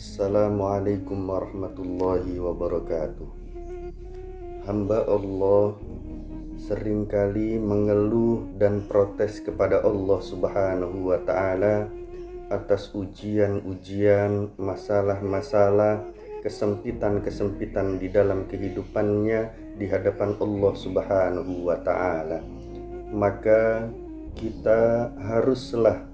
Assalamualaikum warahmatullahi wabarakatuh. Hamba Allah seringkali mengeluh dan protes kepada Allah Subhanahu wa Ta'ala atas ujian-ujian, masalah-masalah, kesempitan-kesempitan di dalam kehidupannya di hadapan Allah Subhanahu wa Ta'ala. Maka kita haruslah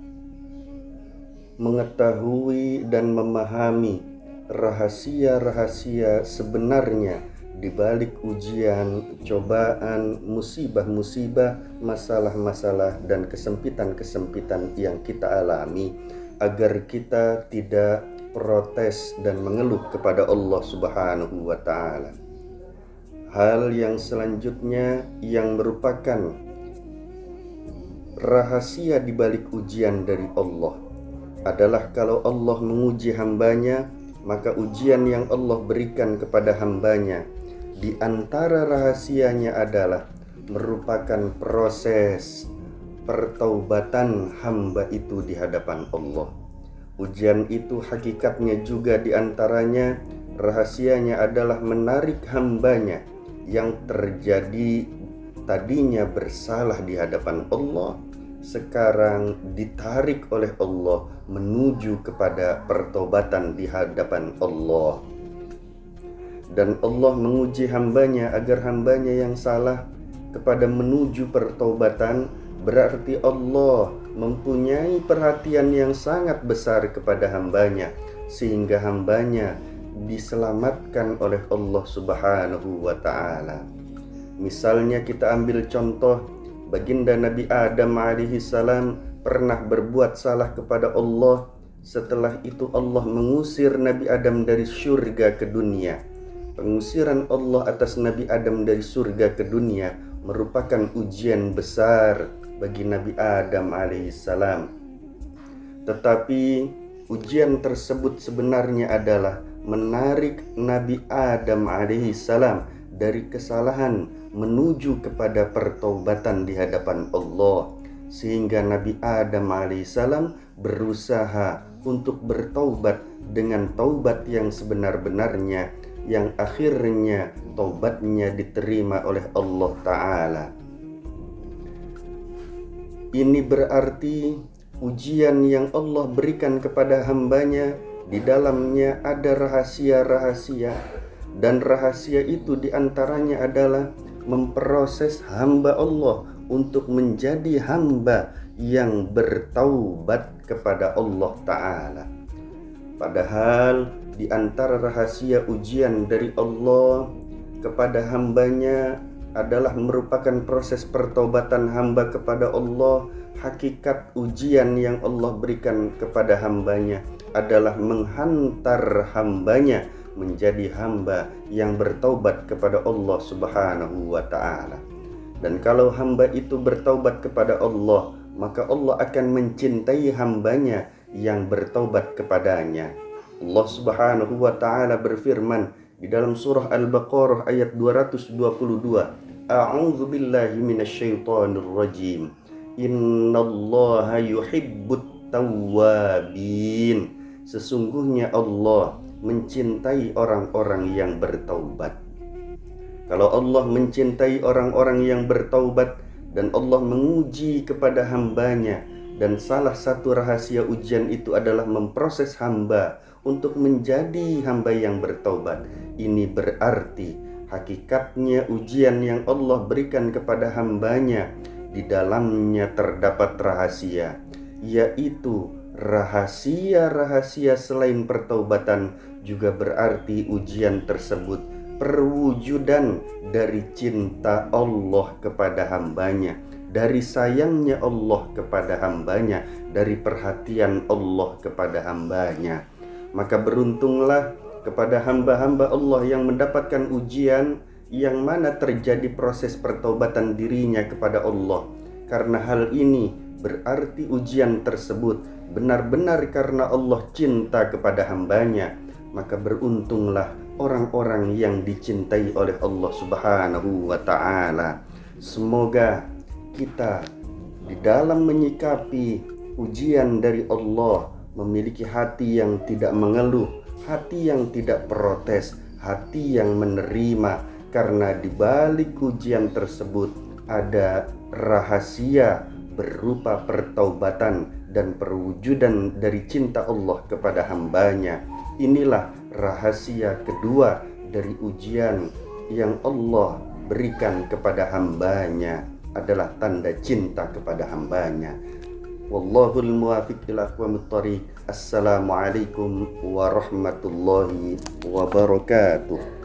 mengetahui dan memahami rahasia-rahasia sebenarnya di balik ujian, cobaan, musibah-musibah, masalah-masalah dan kesempitan-kesempitan yang kita alami, agar kita tidak protes dan mengeluh kepada Allah Subhanahu wa Ta'ala. Hal yang selanjutnya yang merupakan rahasia di balik ujian dari Allah adalah kalau Allah menguji hambanya, maka ujian yang Allah berikan kepada hambanya di antara rahasianya adalah merupakan proses pertaubatan hamba itu di hadapan Allah. Ujian itu hakikatnya juga di antaranya rahasianya adalah menarik hambanya yang terjadi tadinya bersalah di hadapan Allah, sekarang ditarik oleh Allah menuju kepada pertobatan di hadapan Allah. Dan Allah menguji hambanya agar hambanya yang salah kepada menuju pertobatan, berarti Allah mempunyai perhatian yang sangat besar kepada hambanya, sehingga hambanya diselamatkan oleh Allah Subhanahu wa Ta'ala. Misalnya kita ambil contoh Baginda Nabi Adam alaihi salam pernah berbuat salah kepada Allah. Setelah itu Allah mengusir Nabi Adam dari surga ke dunia. Pengusiran Allah atas Nabi Adam dari surga ke dunia merupakan ujian besar bagi Nabi Adam alaihi salam. Tetapi ujian tersebut sebenarnya adalah menarik Nabi Adam alaihi salam dari kesalahan menuju kepada pertaubatan di hadapan Allah, sehingga Nabi Adam alaihissalam berusaha untuk bertaubat dengan taubat yang sebenar-benarnya, yang akhirnya taubatnya diterima oleh Allah Ta'ala. Ini berarti ujian yang Allah berikan kepada hambanya, di dalamnya ada rahasia-rahasia, dan rahasia itu diantaranya adalah memproses hamba Allah untuk menjadi hamba yang bertaubat kepada Allah Ta'ala. Padahal di antara rahasia ujian dari Allah kepada hambanya adalah merupakan proses pertaubatan hamba kepada Allah. Hakikat ujian yang Allah berikan kepada hambanya adalah menghantar hambanya menjadi hamba yang bertaubat kepada Allah Subhanahu wa Ta'ala. Dan kalau hamba itu bertaubat kepada Allah, maka Allah akan mencintai hambanya yang bertaubat kepadanya. Allah Subhanahu wa Ta'ala berfirman di dalam surah Al-Baqarah ayat 222, A'udzu billahi minasyaitonir rajim. Innallaha yuhibbut tawwabin. Sesungguhnya Allah mencintai orang-orang yang bertaubat. Kalau Allah mencintai orang-orang yang bertaubat dan Allah menguji kepada hambanya, dan salah satu rahasia ujian itu adalah memproses hamba untuk menjadi hamba yang bertaubat, ini berarti hakikatnya ujian yang Allah berikan kepada hambanya di dalamnya terdapat rahasia, yaitu rahasia-rahasia selain pertaubatan. Juga berarti ujian tersebut perwujudan dari cinta Allah kepada hambanya, dari sayangnya Allah kepada hambanya, dari perhatian Allah kepada hambanya. Maka beruntunglah kepada hamba-hamba Allah yang mendapatkan ujian yang mana terjadi proses pertaubatan dirinya kepada Allah. Karena hal ini berarti ujian tersebut benar-benar karena Allah cinta kepada hambanya. Maka beruntunglah orang-orang yang dicintai oleh Allah Subhanahu wa Ta'ala. Semoga kita di dalam menyikapi ujian dari Allah memiliki hati yang tidak mengeluh, hati yang tidak protes, hati yang menerima, karena di balik ujian tersebut ada rahasia berupa pertaubatan dan perwujudan dari cinta Allah kepada hambanya. Inilah rahasia kedua dari ujian yang Allah berikan kepada hambanya, adalah tanda cinta kepada hambanya. Wallahul muwaffiq ila aqwamit thoriq. Assalamualaikum warahmatullahi wabarakatuh.